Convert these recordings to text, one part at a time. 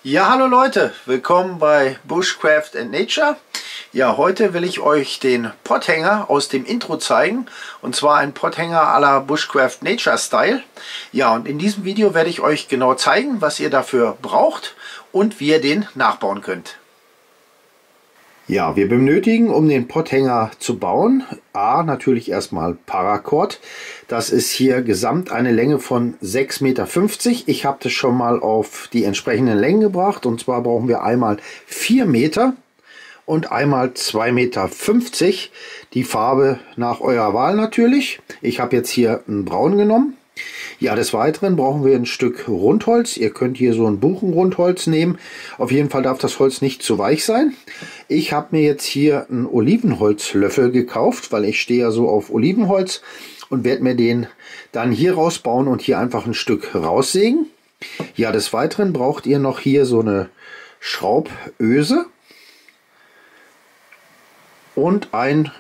Ja, hallo Leute, willkommen bei Bushcraft and Nature. Ja, heute will ich euch den Potthänger aus dem Intro zeigen, und zwar ein Potthänger à la Bushcraft Nature Style. Ja, und in diesem Video werde ich euch genau zeigen, was ihr dafür braucht und wie ihr den nachbauen könnt. Ja, wir benötigen, um den Potthänger zu bauen, natürlich erstmal Paracord. Das ist hier gesamt eine Länge von 6,50 Meter. Ich habe das schon mal auf die entsprechenden Längen gebracht, und zwar brauchen wir einmal 4 Meter und einmal 2,50 Meter. Die Farbe nach eurer Wahl natürlich. Ich habe jetzt hier einen Braun genommen. Ja, des Weiteren brauchen wir ein Stück Rundholz. Ihr könnt hier so ein Buchenrundholz nehmen. Auf jeden Fall darf das Holz nicht zu weich sein. Ich habe mir jetzt hier einen Olivenholzlöffel gekauft, weil ich stehe ja so auf Olivenholz, und werde mir den dann hier rausbauen und hier einfach ein Stück raussägen. Ja, des Weiteren braucht ihr noch hier so eine Schrauböse und ein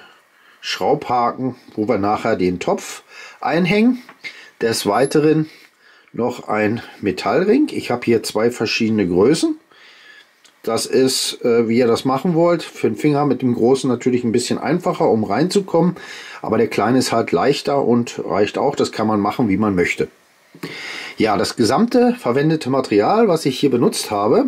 Schraubhaken, wo wir nachher den Topf einhängen. Des Weiteren noch ein Metallring. Ich habe hier 2 verschiedene Größen. Das ist, wie ihr das machen wollt. Für den Finger mit dem großen natürlich ein bisschen einfacher, um reinzukommen. Aber der kleine ist halt leichter und reicht auch. Das kann man machen, wie man möchte. Ja, das gesamte verwendete Material, was ich hier benutzt habe,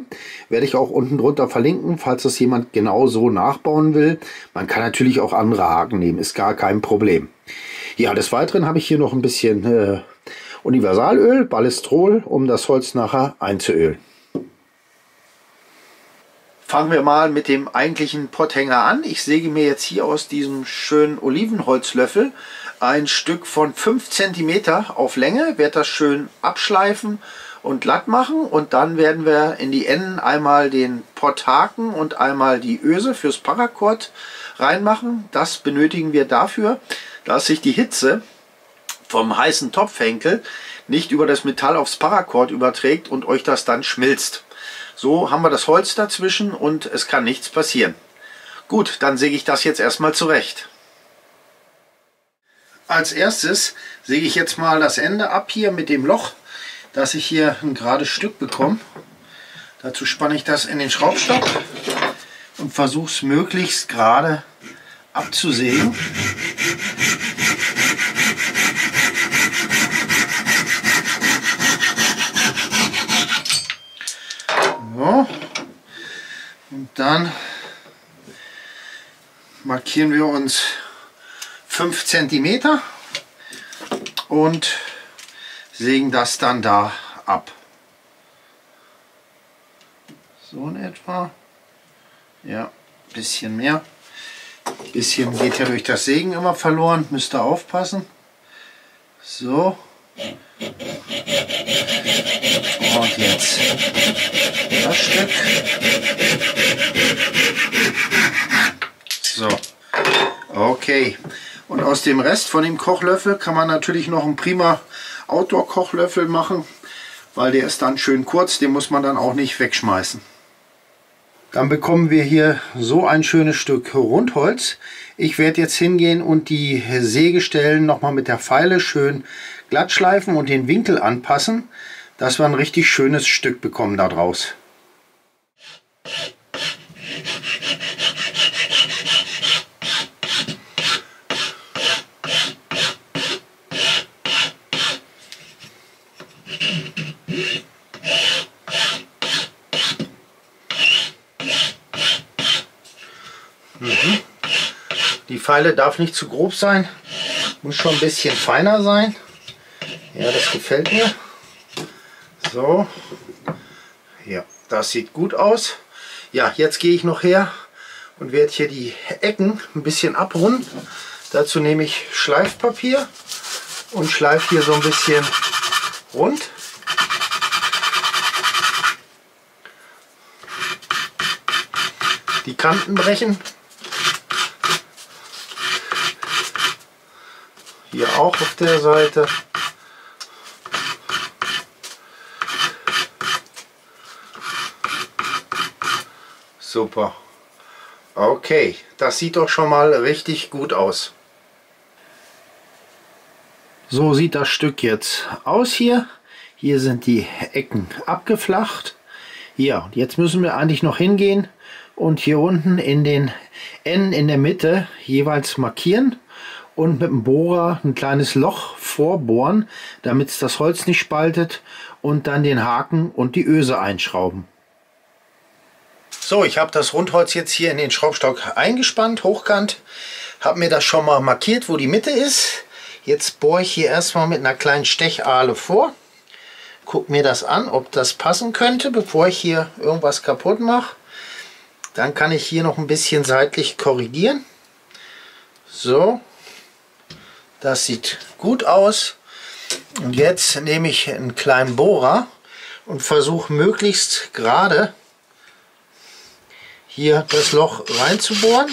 werde ich auch unten drunter verlinken, falls das jemand genau so nachbauen will. Man kann natürlich auch andere Haken nehmen, ist gar kein Problem. Ja, des Weiteren habe ich hier noch ein bisschen Universalöl, Ballestrol, um das Holz nachher einzuölen. Fangen wir mal mit dem eigentlichen Potthänger an. Ich säge mir jetzt hier aus diesem schönen Olivenholzlöffel ein Stück von 5 cm auf Länge, werde das schön abschleifen und glatt machen, und dann werden wir in die Enden einmal den Potthaken und einmal die Öse fürs Paracord reinmachen. Das benötigen wir dafür, dass sich die Hitze vom heißen Topfhenkel nicht über das Metall aufs Paracord überträgt und euch das dann schmilzt. So haben wir das Holz dazwischen und es kann nichts passieren. Gut, dann säge ich das jetzt erstmal zurecht. Als erstes säge ich jetzt mal das Ende ab hier mit dem Loch, dass ich hier ein gerades Stück bekomme. Dazu spanne ich das in den Schraubstock und versuche es möglichst gerade abzusägen. So. Und dann markieren wir uns 5 cm und sägen das dann da ab. So in etwa. Ja, ein bisschen mehr. Ein bisschen geht ja durch das Sägen immer verloren, müsst ihr aufpassen. So. Und jetzt das Stück. So. Okay. Und aus dem Rest von dem Kochlöffel kann man natürlich noch einen prima Outdoor-Kochlöffel machen, weil der ist dann schön kurz, den muss man dann auch nicht wegschmeißen. Dann bekommen wir hier so ein schönes Stück Rundholz. Ich werde jetzt hingehen und die Sägestellen nochmal mit der Feile schön glatt schleifen und den Winkel anpassen, dass wir ein richtig schönes Stück bekommen daraus. Die Feile darf nicht zu grob sein, muss schon ein bisschen feiner sein. Ja, das gefällt mir. So, ja, das sieht gut aus. Ja, jetzt gehe ich noch her und werde hier die Ecken ein bisschen abrunden. Dazu nehme ich Schleifpapier und schleife hier so ein bisschen rund. Die Kanten brechen. Hier auch auf der Seite. Super. Okay, das sieht doch schon mal richtig gut aus. So sieht das Stück jetzt aus hier. Hier sind die Ecken abgeflacht. Ja, jetzt müssen wir eigentlich noch hingehen und hier unten in den Enden in der Mitte jeweils markieren und mit dem Bohrer ein kleines Loch vorbohren, damit es das Holz nicht spaltet, und dann den Haken und die Öse einschrauben. So, ich habe das Rundholz jetzt hier in den Schraubstock eingespannt, hochkant, habe mir das schon mal markiert, wo die Mitte ist. Jetzt bohre ich hier erstmal mit einer kleinen Stechahle vor. Guck mir das an, ob das passen könnte, bevor ich hier irgendwas kaputt mache. Dann kann ich hier noch ein bisschen seitlich korrigieren. So, das sieht gut aus. Und jetzt nehme ich einen kleinen Bohrer und versuche möglichst gerade hier das Loch reinzubohren.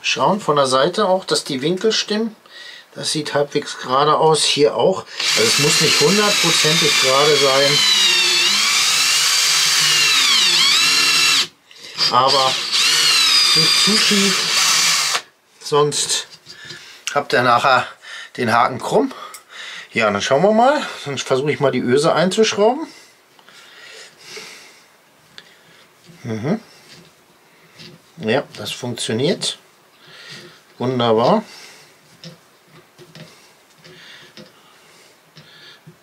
Schauen von der Seite auch, dass die Winkel stimmen. Das sieht halbwegs gerade aus, hier auch. Also es muss nicht hundertprozentig gerade sein. Aber nicht zu schief, sonst habt ihr nachher den Haken krumm. Ja, dann schauen wir mal. Dann versuche ich mal die Öse einzuschrauben. Ja, das funktioniert. Wunderbar.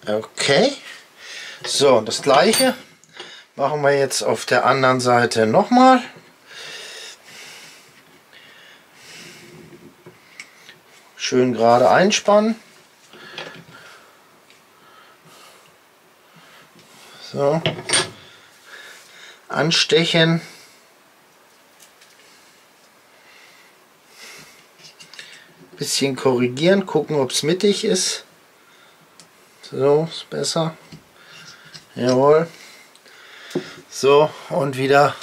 Okay, so, das gleiche machen wir jetzt auf der anderen Seite nochmal. Schön gerade einspannen. So, anstechen. Bisschen korrigieren, gucken, ob es mittig ist. So, ist besser. Jawohl. So, und wieder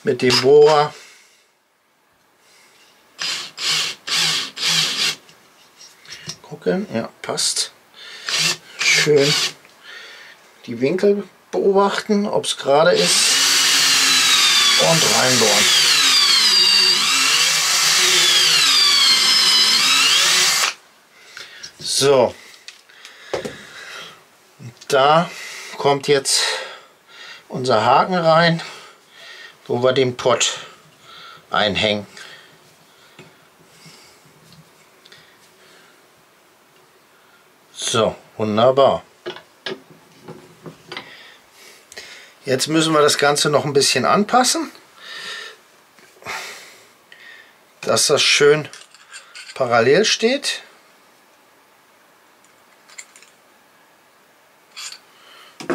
mit dem Bohrer gucken. Ja, passt. Schön die Winkel beobachten, ob es gerade ist, und reinbohren. So, da kommt jetzt unser Haken rein, wo wir den Pott einhängen. So, wunderbar. Jetzt müssen wir das Ganze noch ein bisschen anpassen, dass das schön parallel steht.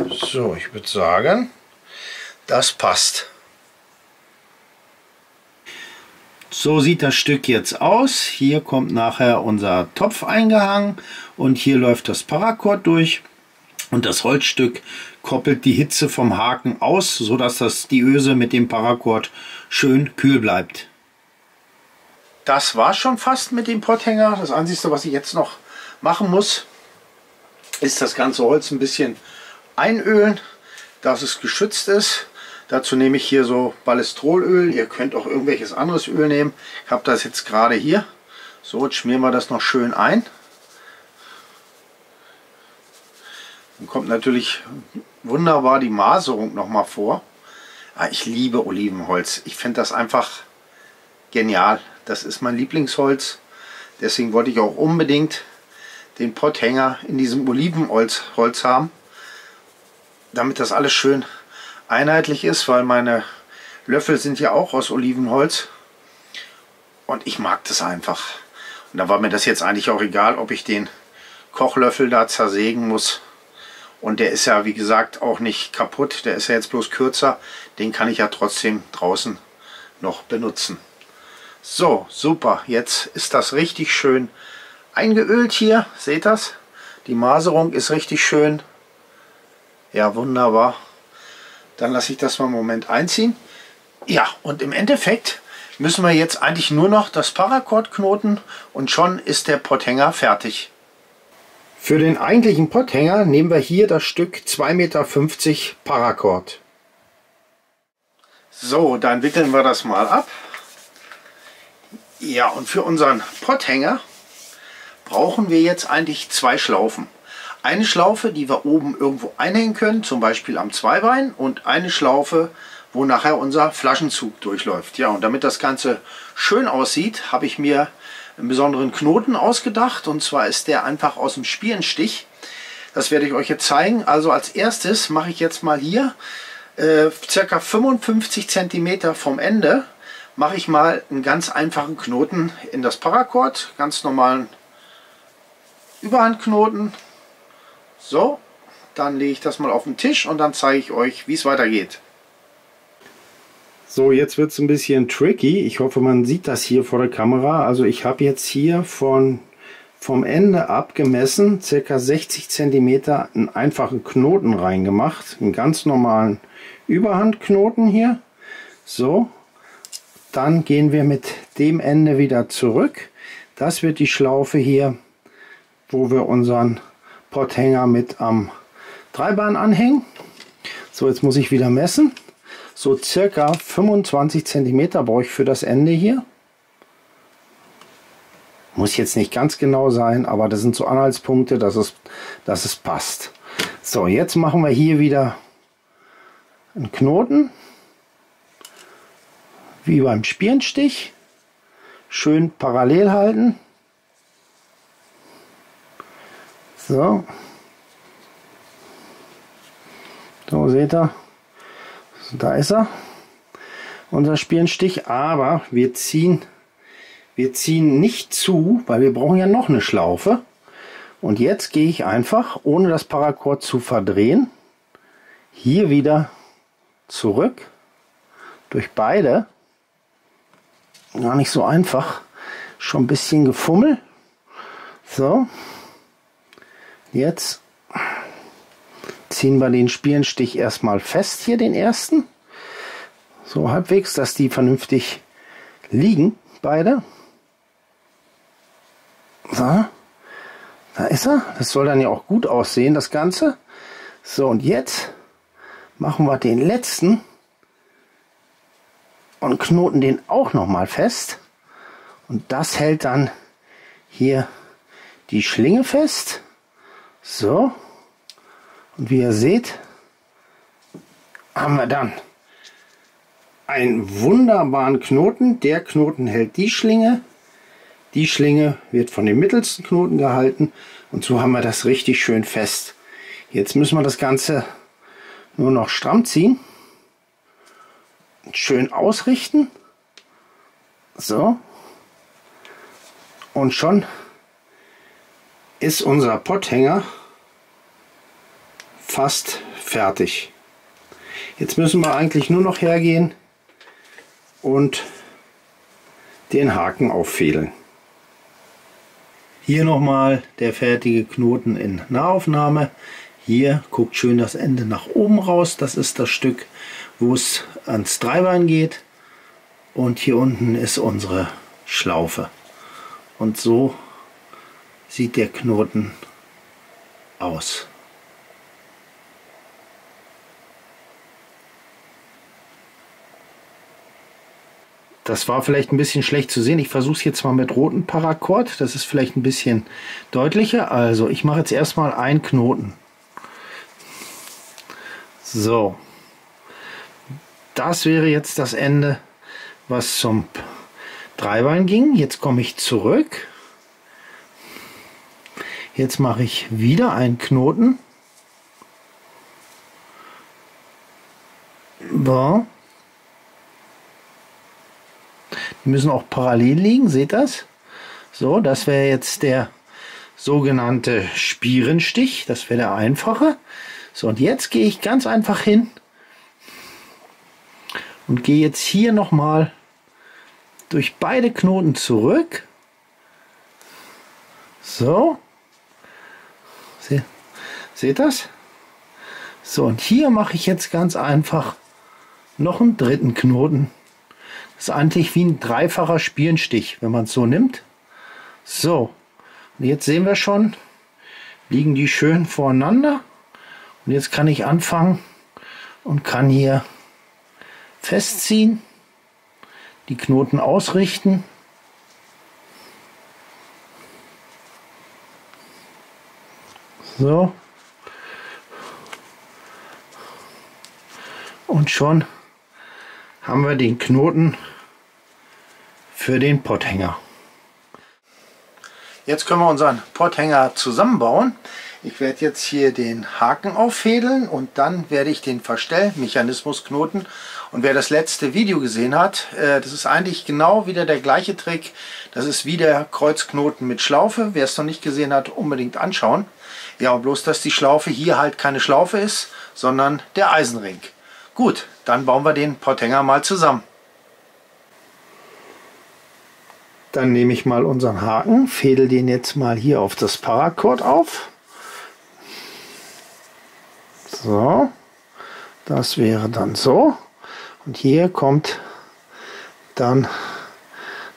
So, ich würde sagen, das passt. So sieht das Stück jetzt aus. Hier kommt nachher unser Topf eingehangen und hier läuft das Paracord durch. Und das Holzstück koppelt die Hitze vom Haken aus, sodass die Öse mit dem Paracord schön kühl bleibt. Das war schon fast mit dem Potthänger. Das Einzige, was ich jetzt noch machen muss, ist das ganze Holz ein bisschen einölen, dass es geschützt ist. Dazu nehme ich hier so Ballestrolöl. Ihr könnt auch irgendwelches anderes Öl nehmen. Ich habe das jetzt gerade hier. So, jetzt schmieren wir das noch schön ein. Dann kommt natürlich wunderbar die Maserung noch mal vor. Ich liebe Olivenholz. Ich finde das einfach genial. Das ist mein Lieblingsholz. Deswegen wollte ich auch unbedingt den Potthänger in diesem Olivenholz haben, damit das alles schön einheitlich ist, weil meine Löffel sind ja auch aus Olivenholz und ich mag das einfach. Und da war mir das jetzt eigentlich auch egal, ob ich den Kochlöffel da zersägen muss. Und der ist ja, wie gesagt, auch nicht kaputt. Der ist ja jetzt bloß kürzer. Den kann ich ja trotzdem draußen noch benutzen. So, super. Jetzt ist das richtig schön eingeölt hier. Seht das? Die Maserung ist richtig schön. Ja, wunderbar. Dann lasse ich das mal einen Moment einziehen. Ja, und im Endeffekt müssen wir jetzt eigentlich nur noch das Paracord knoten und schon ist der Potthänger fertig. Für den eigentlichen Potthänger nehmen wir hier das Stück 2,50 Meter Paracord. So, dann wickeln wir das mal ab. Ja, und für unseren Potthänger brauchen wir jetzt eigentlich 2 Schlaufen. eine Schlaufe, die wir oben irgendwo einhängen können, zum Beispiel am Zweibein, und eine Schlaufe, wo nachher unser Flaschenzug durchläuft. Ja, und damit das Ganze schön aussieht, habe ich mir einen besonderen Knoten ausgedacht, und zwar ist der einfach aus dem Spierenstich. Das werde ich euch jetzt zeigen. Also als erstes mache ich jetzt mal hier circa 55 cm vom Ende, mache ich mal einen ganz einfachen Knoten in das Paracord, ganz normalen Überhandknoten. So, dann lege ich das mal auf den Tisch und dann zeige ich euch, wie es weitergeht. So, jetzt wird es ein bisschen tricky. Ich hoffe, man sieht das hier vor der Kamera. Also ich habe jetzt hier vom Ende abgemessen, ca. 60 cm, einen einfachen Knoten reingemacht. Einen ganz normalen Überhandknoten hier. So, dann gehen wir mit dem Ende wieder zurück. Das wird die Schlaufe hier, wo wir unseren Potthänger mit am Dreibein anhängen. So, jetzt muss ich wieder messen. So circa 25 cm brauche ich für das Ende hier. Muss jetzt nicht ganz genau sein, aber das sind so Anhaltspunkte, dass es passt. So, jetzt machen wir hier wieder einen Knoten, wie beim Spierenstich. Schön parallel halten. So. So, seht ihr. Da ist er, unser Spierenstich, aber wir ziehen nicht zu, weil wir brauchen ja noch eine Schlaufe. Und jetzt gehe ich einfach, ohne das Paracord zu verdrehen, hier wieder zurück, durch beide. Gar nicht so einfach, schon ein bisschen gefummelt. So, jetzt ziehen wir den Spierenstich erstmal fest, hier den ersten. So halbwegs, dass die vernünftig liegen, beide. So, da ist er. Das soll dann ja auch gut aussehen, das Ganze. So, und jetzt machen wir den letzten und knoten den auch nochmal fest. Und das hält dann hier die Schlinge fest. So. Und wie ihr seht, haben wir dann einen wunderbaren Knoten. Der Knoten hält die Schlinge wird von dem mittelsten Knoten gehalten, und so haben wir das richtig schön fest. Jetzt müssen wir das Ganze nur noch stramm ziehen, schön ausrichten. So, und schon ist unser Potthänger fast fertig. Jetzt müssen wir eigentlich nur noch hergehen und den Haken auffädeln. Hier nochmal der fertige Knoten in Nahaufnahme. Hier guckt schön das Ende nach oben raus. Das ist das Stück, wo es ans Dreibein geht. Und hier unten ist unsere Schlaufe. Und so sieht der Knoten aus. Das war vielleicht ein bisschen schlecht zu sehen. Ich versuche es jetzt mal mit rotem Paracord. Das ist vielleicht ein bisschen deutlicher. Also ich mache jetzt erstmal einen Knoten. So. Das wäre jetzt das Ende, was zum Dreibein ging. Jetzt komme ich zurück. Jetzt mache ich wieder einen Knoten. So. Die müssen auch parallel liegen, seht das? So, das wäre jetzt der sogenannte Spierenstich, das wäre der einfache. So, und jetzt gehe ich ganz einfach hin und gehe jetzt hier nochmal durch beide Knoten zurück. So, seht das? So, und hier mache ich jetzt ganz einfach noch einen dritten Knoten. Das ist eigentlich wie ein dreifacher Spierenstich, wenn man es so nimmt. So, und jetzt sehen wir schon, liegen die schön voreinander. Und jetzt kann ich anfangen und kann hier festziehen, die Knoten ausrichten. So. Und schon haben wir den Knoten für den Potthänger. Jetzt können wir unseren Potthänger zusammenbauen. Ich werde jetzt hier den Haken auffädeln und dann werde ich den Verstellmechanismus knoten. Und wer das letzte Video gesehen hat, das ist eigentlich genau wieder der gleiche Trick. Das ist wie der Kreuzknoten mit Schlaufe. Wer es noch nicht gesehen hat, unbedingt anschauen. Ja, bloß dass die Schlaufe hier halt keine Schlaufe ist, sondern der Eisenring. Gut, dann bauen wir den Potthänger mal zusammen. Dann nehme ich mal unseren Haken, fädel den jetzt mal hier auf das Paracord auf. So, das wäre dann so. Und hier kommt dann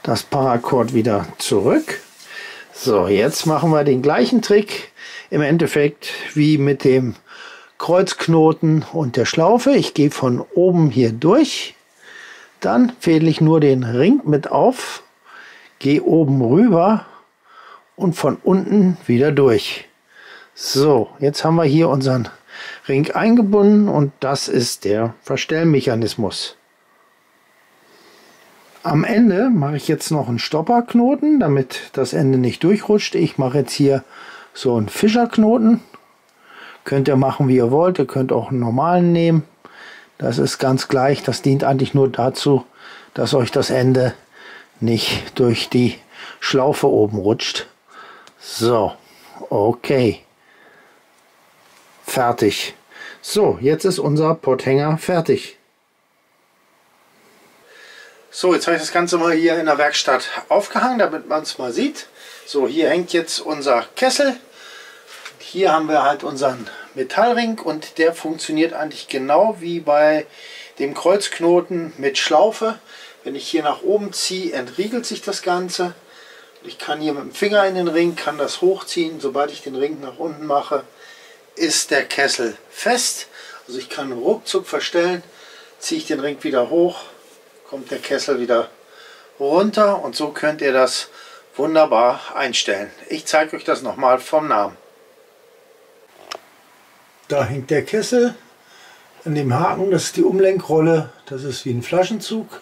das Paracord wieder zurück. So, jetzt machen wir den gleichen Trick im Endeffekt wie mit dem Kreuzknoten und der Schlaufe. Ich gehe von oben hier durch, dann fädel ich nur den Ring mit auf, gehe oben rüber und von unten wieder durch. So, jetzt haben wir hier unseren Ring eingebunden und das ist der Verstellmechanismus. Am Ende mache ich jetzt noch einen Stopperknoten, damit das Ende nicht durchrutscht. Ich mache jetzt hier so einen Fischerknoten. Könnt ihr machen, wie ihr wollt. Ihr könnt auch einen normalen nehmen. Das ist ganz gleich. Das dient eigentlich nur dazu, dass euch das Ende nicht durch die Schlaufe oben rutscht. So, okay. Fertig. So, jetzt ist unser Potthänger fertig. So, jetzt habe ich das Ganze mal hier in der Werkstatt aufgehangen, damit man es mal sieht. So, hier hängt jetzt unser Kessel. Hier haben wir halt unseren Metallring und der funktioniert eigentlich genau wie bei dem Kreuzknoten mit Schlaufe. Wenn ich hier nach oben ziehe, entriegelt sich das Ganze. Ich kann hier mit dem Finger in den Ring, kann das hochziehen. Sobald ich den Ring nach unten mache, ist der Kessel fest. Also ich kann ruckzuck verstellen, ziehe ich den Ring wieder hoch, kommt der Kessel wieder runter und so könnt ihr das wunderbar einstellen. Ich zeige euch das nochmal vom Namen. Da hängt der Kessel an dem Haken, das ist die Umlenkrolle, das ist wie ein Flaschenzug.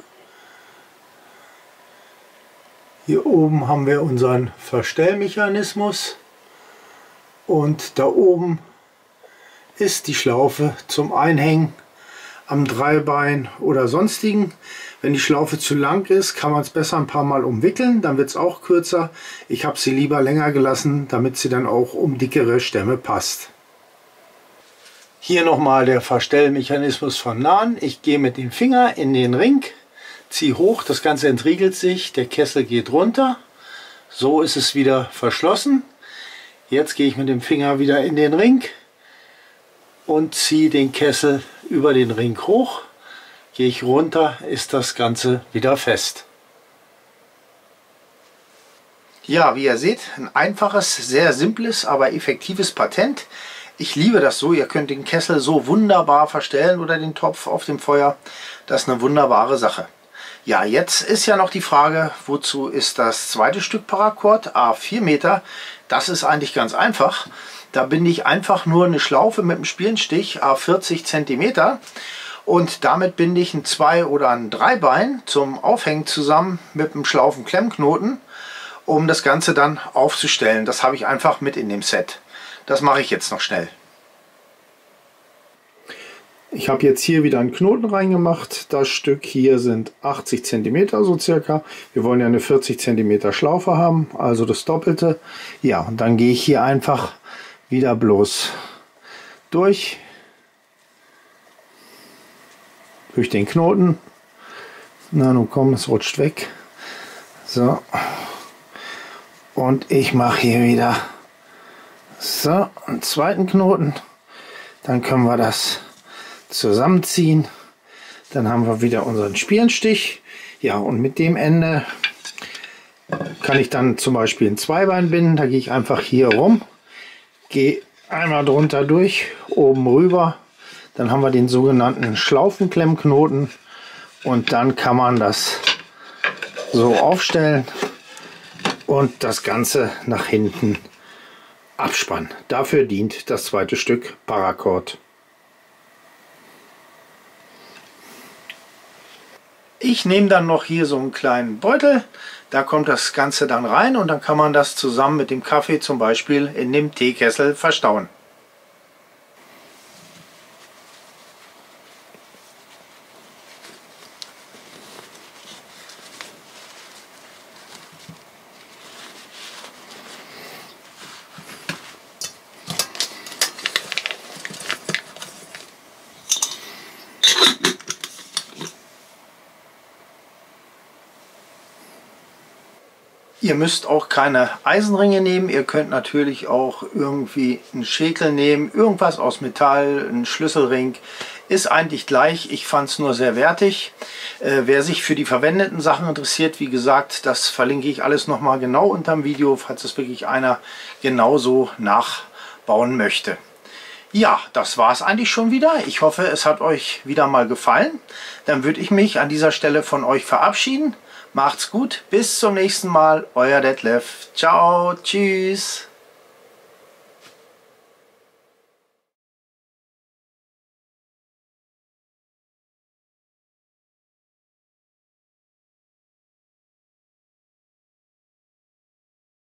Hier oben haben wir unseren Verstellmechanismus und da oben ist die Schlaufe zum Einhängen am Dreibein oder sonstigen. Wenn die Schlaufe zu lang ist, kann man es besser ein paar Mal umwickeln, dann wird es auch kürzer. Ich habe sie lieber länger gelassen, damit sie dann auch um dickere Stämme passt. Hier nochmal der Verstellmechanismus von Nahen. Ich gehe mit dem Finger in den Ring, ziehe hoch, das Ganze entriegelt sich, der Kessel geht runter. So ist es wieder verschlossen. Jetzt gehe ich mit dem Finger wieder in den Ring und ziehe den Kessel über den Ring hoch. Gehe ich runter, ist das Ganze wieder fest. Ja, wie ihr seht, ein einfaches, sehr simples, aber effektives Patent. Ich liebe das so, ihr könnt den Kessel so wunderbar verstellen oder den Topf auf dem Feuer. Das ist eine wunderbare Sache. Ja, jetzt ist ja noch die Frage, wozu ist das zweite Stück Paracord, A4 Meter. Das ist eigentlich ganz einfach. Da binde ich einfach nur eine Schlaufe mit einem Spielenstich, A40 cm. Und damit binde ich ein 2- oder ein 3-Bein zum Aufhängen zusammen mit einem Schlaufenklemmknoten, um das Ganze dann aufzustellen. Das habe ich einfach mit in dem Set. Das mache ich jetzt noch schnell. Ich habe jetzt hier wieder einen Knoten reingemacht. Das Stück hier sind 80 cm so circa. Wir wollen ja eine 40 cm Schlaufe haben, also das Doppelte. Ja, und dann gehe ich hier einfach wieder bloß durch den Knoten. Na nun komm, es rutscht weg. So. Und ich mache hier wieder so einen zweiten Knoten. Dann können wir das zusammenziehen. Dann haben wir wieder unseren Spielenstich. Ja, und mit dem Ende kann ich dann zum Beispiel ein Zweibein binden. Da gehe ich einfach hier rum, gehe einmal drunter durch, oben rüber. Dann haben wir den sogenannten Schlaufenklemmknoten und dann kann man das so aufstellen und das Ganze nach hinten Abspann. Dafür dient das zweite Stück Paracord. Ich nehme dann noch hier so einen kleinen Beutel, da kommt das Ganze dann rein und dann kann man das zusammen mit dem Kaffee zum Beispiel in dem Teekessel verstauen. Ihr müsst auch keine Eisenringe nehmen, ihr könnt natürlich auch irgendwie einen Schäkel nehmen, irgendwas aus Metall, einen Schlüsselring, ist eigentlich gleich. Ich fand es nur sehr wertig. Wer sich für die verwendeten Sachen interessiert, wie gesagt, das verlinke ich alles nochmal genau unter dem Video, falls es wirklich einer genauso nachbauen möchte. Ja, das war es eigentlich schon wieder. Ich hoffe, es hat euch wieder mal gefallen. Dann würde ich mich an dieser Stelle von euch verabschieden. Macht's gut, bis zum nächsten Mal, euer Detlef. Ciao, tschüss.